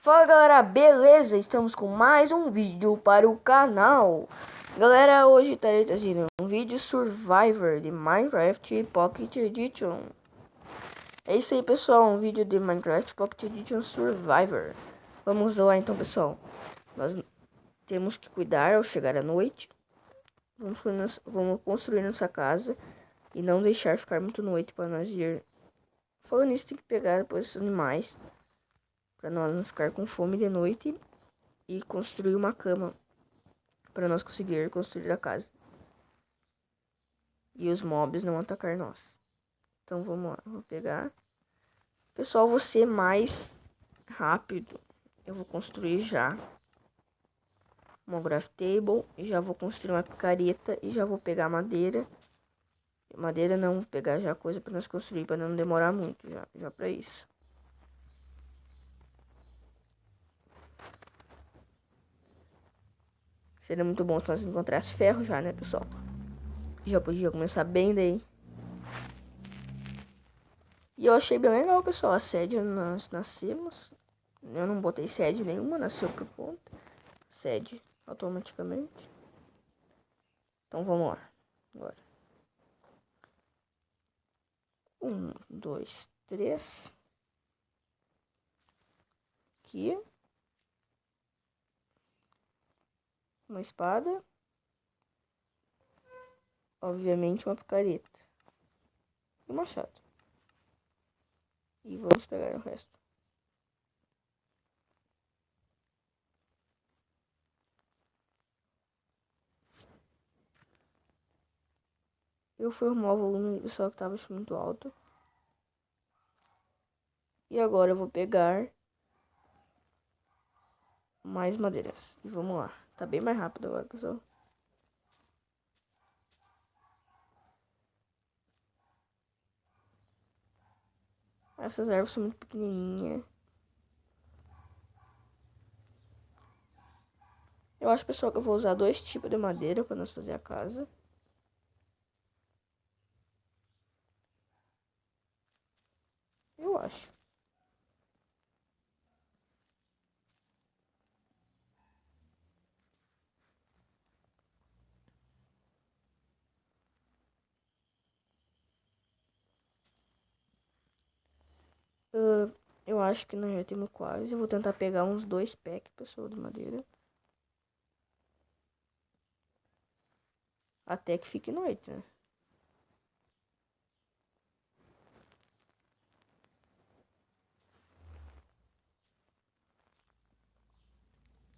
Fala galera, beleza? Estamos com mais um vídeo para o canal. Galera, hoje estarei trazendo um vídeo Survivor de Minecraft Pocket Edition. É isso aí pessoal, um vídeo de Minecraft Pocket Edition Survivor. Vamos lá então pessoal. Nós temos que cuidar ao chegar à noite. Vamos construir nossa casa e não deixar ficar muito noite para nós ir. Falando nisso, tem que pegar depois os animais para nós não ficar com fome de noite e construir uma cama para nós conseguir construir a casa e os mobs não atacar nós. Então vamos lá, vou pegar. Pessoal, vou ser mais rápido. Eu vou construir já uma craft table e já vou construir uma picareta e já vou pegar madeira. Madeira não, vou pegar já coisa para nós construir para não demorar muito já para isso. Seria muito bom se nós encontrássemos ferro já, né, pessoal? Já podia começar bem daí. E eu achei bem legal, pessoal, a sede nós nascemos. Eu não botei sede nenhuma, nasceu por conta. Sede automaticamente. Então vamos lá. Agora. 1, 2, 3. Aqui. Uma espada. Obviamente uma picareta. E um machado. E vamos pegar o resto. Eu fui arrumar o volume do pessoal que tava muito alto. E agora eu vou pegar mais madeiras. E vamos lá. Tá bem mais rápido agora, pessoal. Essas árvores são muito pequenininhas. Eu acho, pessoal, que eu vou usar 2 tipos de madeira para nós fazer a casa. Eu acho. Eu acho que nós já temos quase. Eu vou tentar pegar uns 2 packs, pessoal, de madeira. Até que fique noite, né?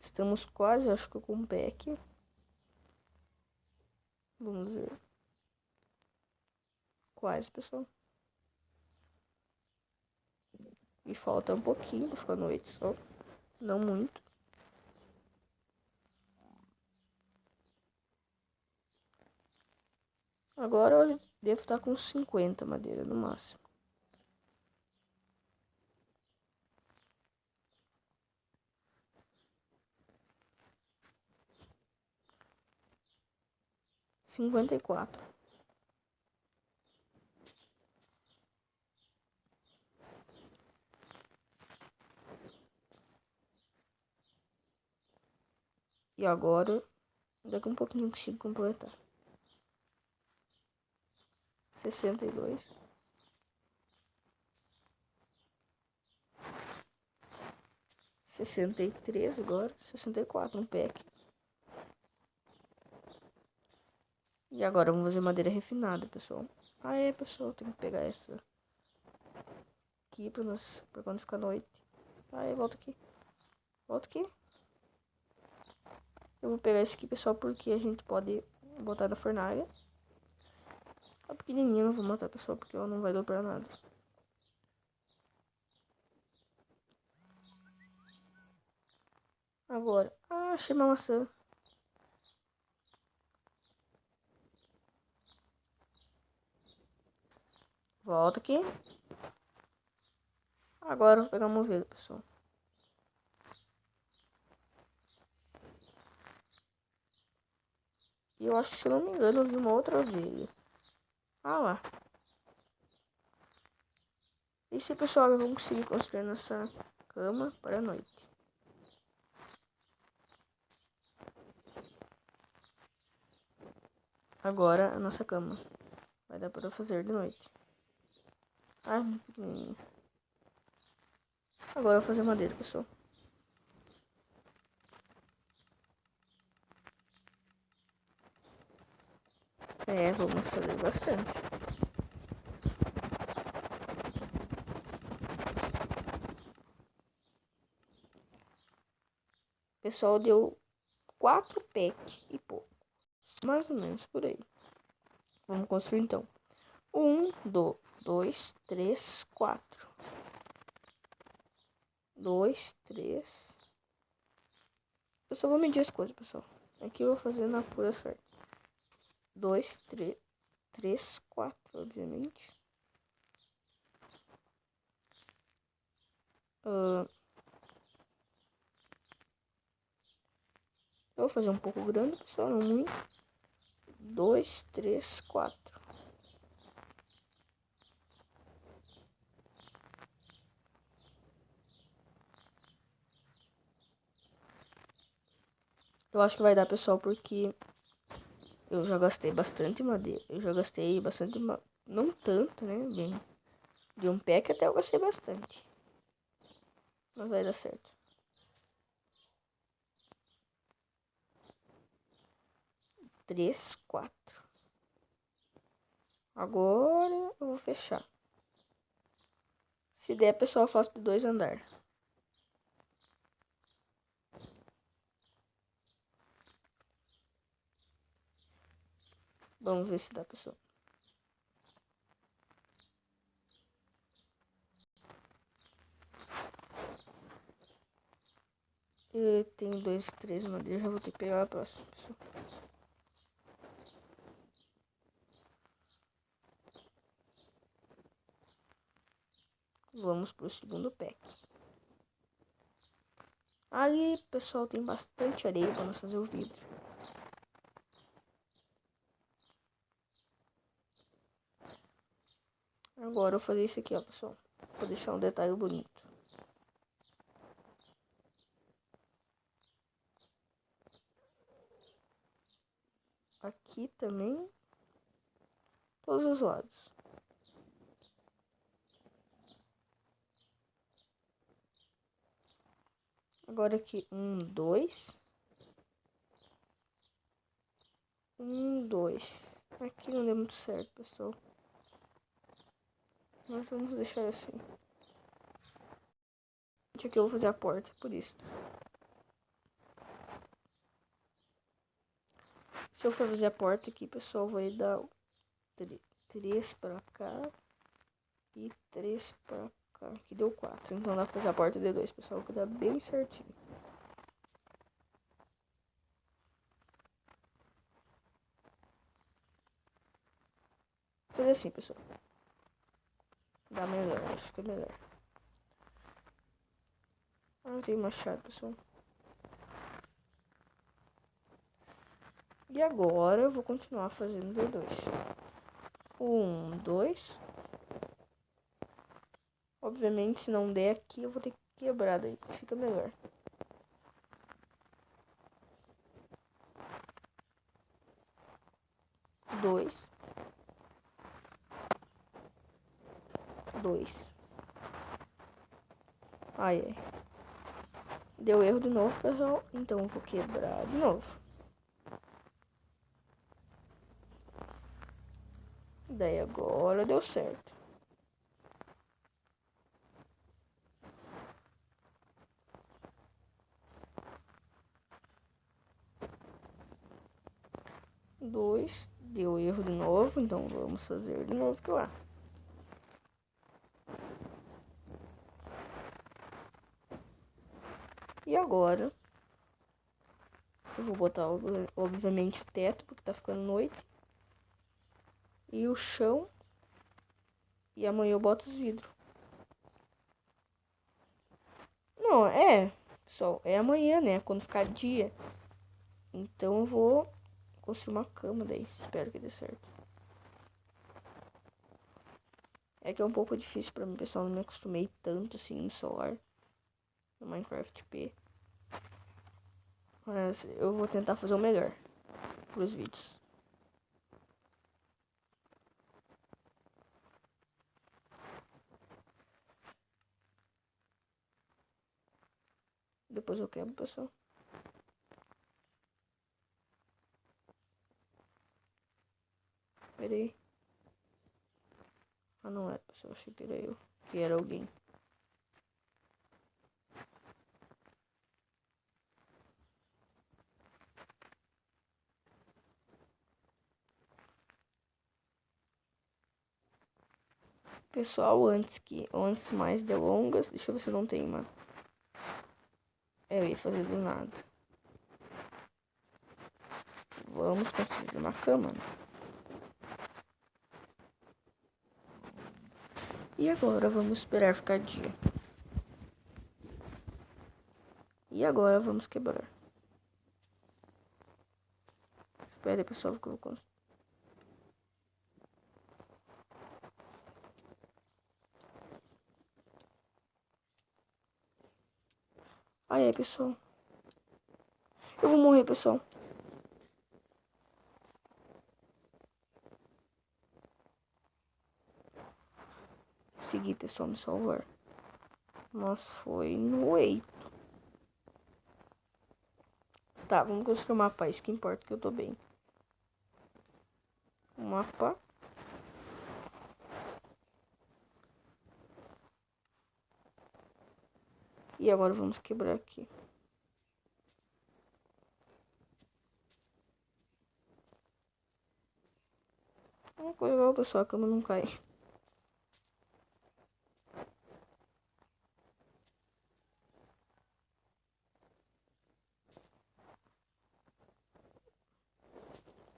Estamos quase, acho que com um pack. Vamos ver. Quase, pessoal. E falta um pouquinho pra ficar noite só. Não muito. Agora eu devo estar com 50 madeira no máximo. Cinquenta e quatro. E agora, daqui um pouquinho eu consigo completar. 62. 63 agora. 64 um pack. E agora vamos fazer madeira refinada, pessoal. Ah, é, pessoal, tem que pegar essa aqui pra quando ficar noite. Ah, é, volta aqui. Volta aqui. Eu vou pegar esse aqui, pessoal, porque a gente pode botar na fornalha. A pequenininha não vou matar, pessoal, porque ela não vai dar pra nada. Agora, achei uma maçã. Volta aqui. Agora eu vou pegar uma ovelha, pessoal. E eu acho que, se eu não me engano, eu vi uma outra ovelha. Ah lá. E se, pessoal, eu vou conseguir construir nossa cama para a noite. Agora a nossa cama. Vai dar para fazer de noite. Ai, muito pequenininha. Agora eu vou fazer madeira, pessoal. É, vamos fazer bastante. Pessoal, deu 4 packs e pouco. Mais ou menos por aí. Vamos construir então. 1, 2, 3, 4. 2, 3. Eu só vou medir as coisas, pessoal. Aqui eu vou fazer na pura sorte. 2, 3, 4, obviamente. Eu vou fazer um pouco grande, pessoal, não muito. 2, 3, 4. Eu acho que vai dar, pessoal, porque eu já gastei bastante madeira. Eu já gastei bastante, não tanto, né? Bem, de um pack até eu gastei bastante. Mas vai dar certo. 3, 4. Agora eu vou fechar. Se der, pessoal, eu faço de 2 andar. Vamos ver se dá, pessoal. Eu tenho 2, 3 madeiras, já vou ter que pegar a próxima, pessoal. Vamos pro segundo pack. Aí, pessoal, tem bastante areia para nós fazer o vidro. Agora eu vou fazer isso aqui, ó, pessoal. Vou deixar um detalhe bonito. Aqui também. Todos os lados. Agora aqui, 1, 2. 1, 2. Aqui não deu muito certo, pessoal. Mas vamos deixar assim. Aqui eu vou fazer a porta, por isso. Se eu for fazer a porta aqui, pessoal, vai dar 3 pra cá e 3 pra cá. Aqui deu 4. Então dá pra fazer a porta de 2, pessoal, que dá bem certinho. Vou fazer assim, pessoal. Dá melhor, acho que é melhor. Ah, tem machado, pessoal. E agora eu vou continuar fazendo V2. 1, 2. Obviamente, se não der aqui, eu vou ter que quebrar daí, fica melhor. Dois. 2. Ai, ai. Deu erro de novo, pessoal. Então eu vou quebrar de novo. Daí agora deu certo. Dois. Deu erro de novo. Então vamos fazer de novo que lá. E agora eu vou botar, obviamente, o teto, porque tá ficando noite. E o chão. E amanhã eu boto os vidros. Não, pessoal, é amanhã, né? Quando ficar dia. Então eu vou construir uma cama daí. Espero que dê certo. É que é um pouco difícil pra mim, pessoal. Não me acostumei tanto assim em solar. No Minecraft P. Mas eu vou tentar fazer o melhor pros vídeos. Depois eu quebro, pessoal. Pera aí. Ah, não era, pessoal. Achei que era eu. Que era alguém. Pessoal, antes mais delongas, deixa eu ver se eu não tenho uma. Eu ia fazer do nada. Vamos construir uma cama, né? E agora vamos esperar ficar dia. E agora vamos quebrar. Espera aí, pessoal, que eu vou construir. Aí, pessoal. Eu vou morrer, pessoal. Consegui, pessoal, me salvar. Mas foi no 8. Tá, vamos construir um mapa. Isso que importa, que eu tô bem. Um mapa. E agora vamos quebrar aqui. Uma coisa legal, pessoal, a cama não cai.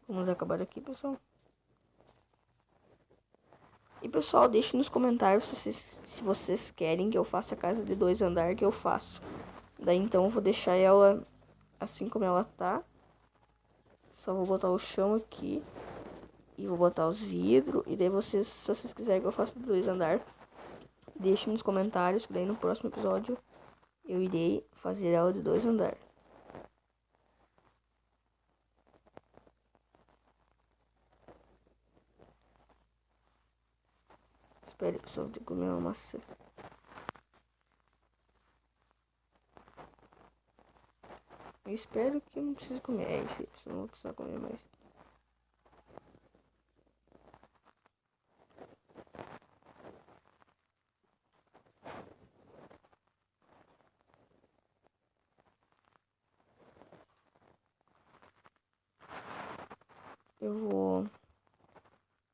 Vamos acabar aqui, pessoal. E, pessoal, deixe nos comentários se vocês querem que eu faça a casa de 2 andares, que eu faço. Daí, então, eu vou deixar ela assim como ela tá. Só vou botar o chão aqui. E vou botar os vidros. E daí, se vocês quiserem que eu faça de 2 andares, deixe nos comentários, que daí no próximo episódio eu irei fazer ela de 2 andares. Espera aí, pessoal, vou ter que comer uma maçã. Eu espero que eu não precise comer. É isso aí, pessoal, não vou precisar comer mais. Eu vou...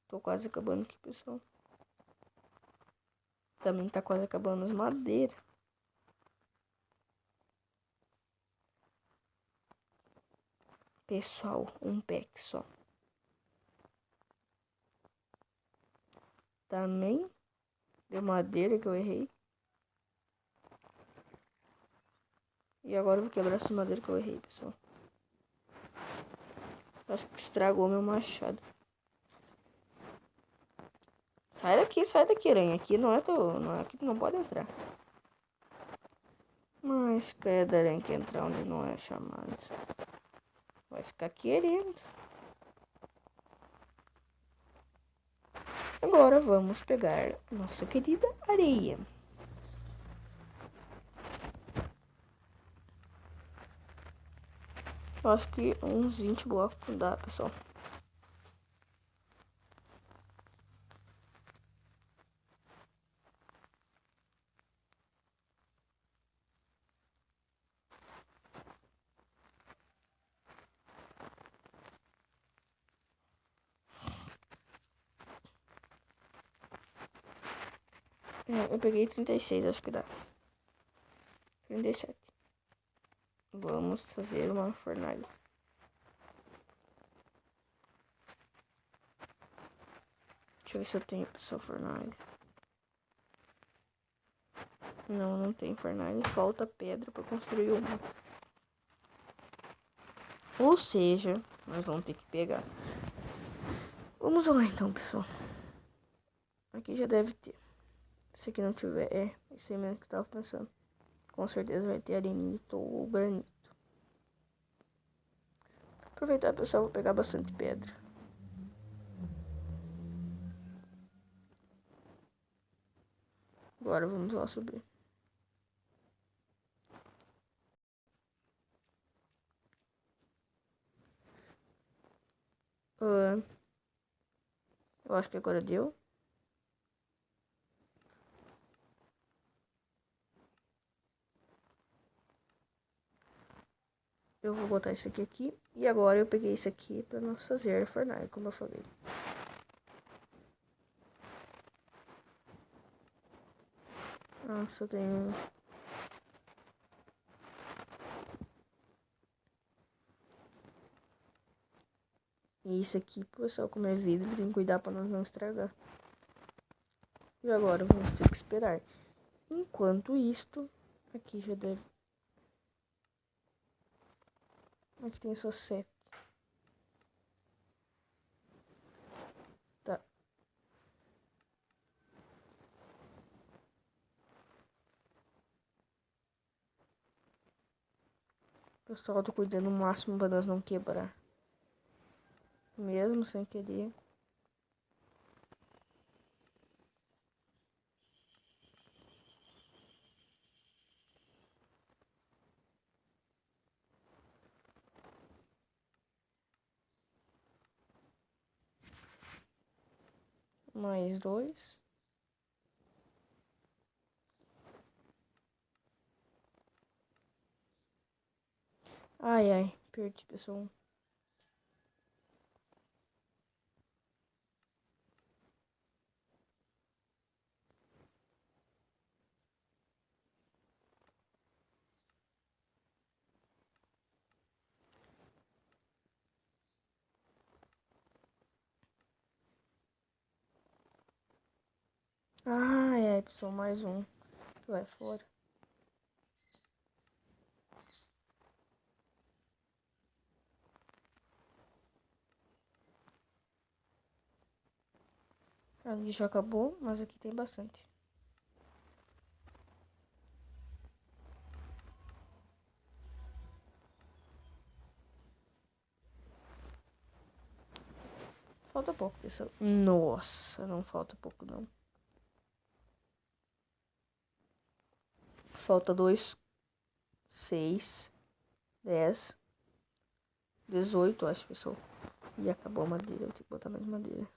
Tô quase acabando aqui, pessoal. Também tá quase acabando as madeiras. Pessoal, um pack só. Também deu madeira que eu errei. E agora eu vou quebrar essa madeira que eu errei, pessoal. Acho que estragou meu machado. Sai daqui, aranha. Aqui não é teu. Não é aqui, tu não pode entrar. Mas cada aranha que entrar onde não é chamado. Vai ficar querendo. Agora vamos pegar nossa querida areia. Eu acho que uns 20 blocos dá, pessoal. Eu peguei 36, acho que dá. 37. Vamos fazer uma fornalha. Deixa eu ver se eu tenho, pessoal, fornalha. Não, não tem fornalha. Falta pedra para construir uma. Ou seja, nós vamos ter que pegar. Vamos lá então, pessoal. Aqui já deve ter. Se aqui não tiver, isso aí mesmo que eu tava pensando. Com certeza vai ter arenito ou granito. Aproveitar, pessoal, vou pegar bastante pedra. Agora vamos lá subir. Ah, eu acho que agora deu. Eu vou botar isso aqui. E agora eu peguei isso aqui pra nós fazer a fornalha, como eu falei. Nossa, eu tenho... E isso aqui, pessoal, como é vidro, tem que cuidar pra nós não estragar. E agora vamos ter que esperar. Enquanto isto, aqui já deve... Aqui tem só 7. Tá. Pessoal, eu tô cuidando o máximo pra nós não quebrar. Mesmo sem querer. Mais 2. Ai, ai. Perdi, pessoal. Ai, ai, pessoal. Mais um. Que vai fora. Ali já acabou, mas aqui tem bastante. Falta pouco, pessoal. Nossa, não falta pouco, não. Falta 2, 6, 10, 18, acho, pessoal. E acabou a madeira, eu tenho que botar mais madeira.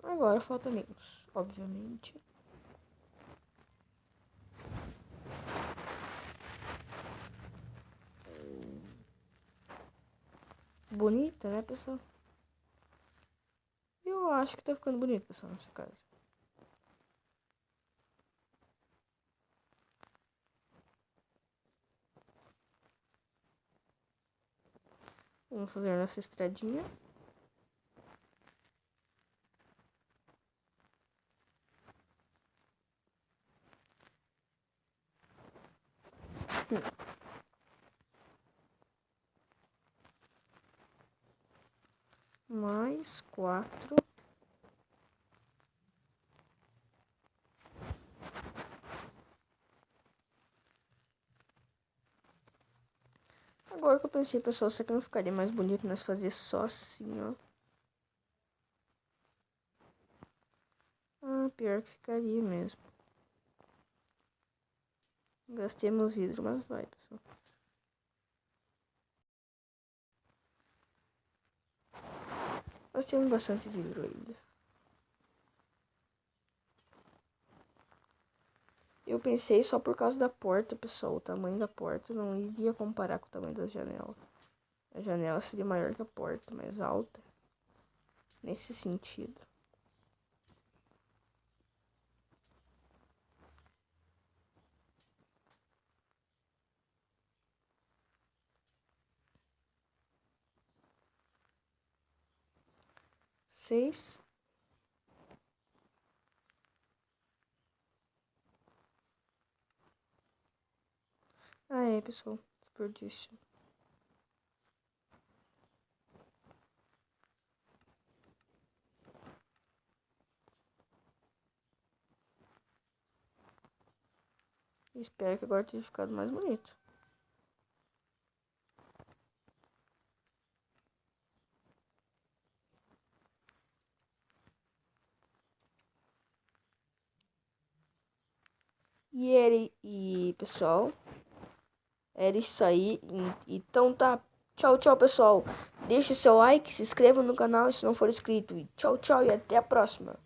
Agora falta menos, obviamente. Bonita, né, pessoal? Eu acho que tá ficando bonito, pessoal, nessa casa. Vamos fazer nossa estradinha. Mais 4. Agora que eu pensei, pessoal, será que não ficaria mais bonito nós fazer só assim, ó? Ah, pior que ficaria mesmo. Gastei meu vidro, mas vai, pessoal. Nós temos bastante vidro ainda. Eu pensei só por causa da porta, pessoal. O tamanho da porta não iria comparar com o tamanho da janela. A janela seria maior que a porta, mais alta. Nesse sentido. Seis. Ah, é, pessoal. Desperdício. Espero que agora tenha ficado mais bonito. E pessoal, Era isso aí. Então tá. Tchau, tchau, pessoal. Deixe seu like, se inscreva no canal se não for inscrito. E tchau, tchau e até a próxima.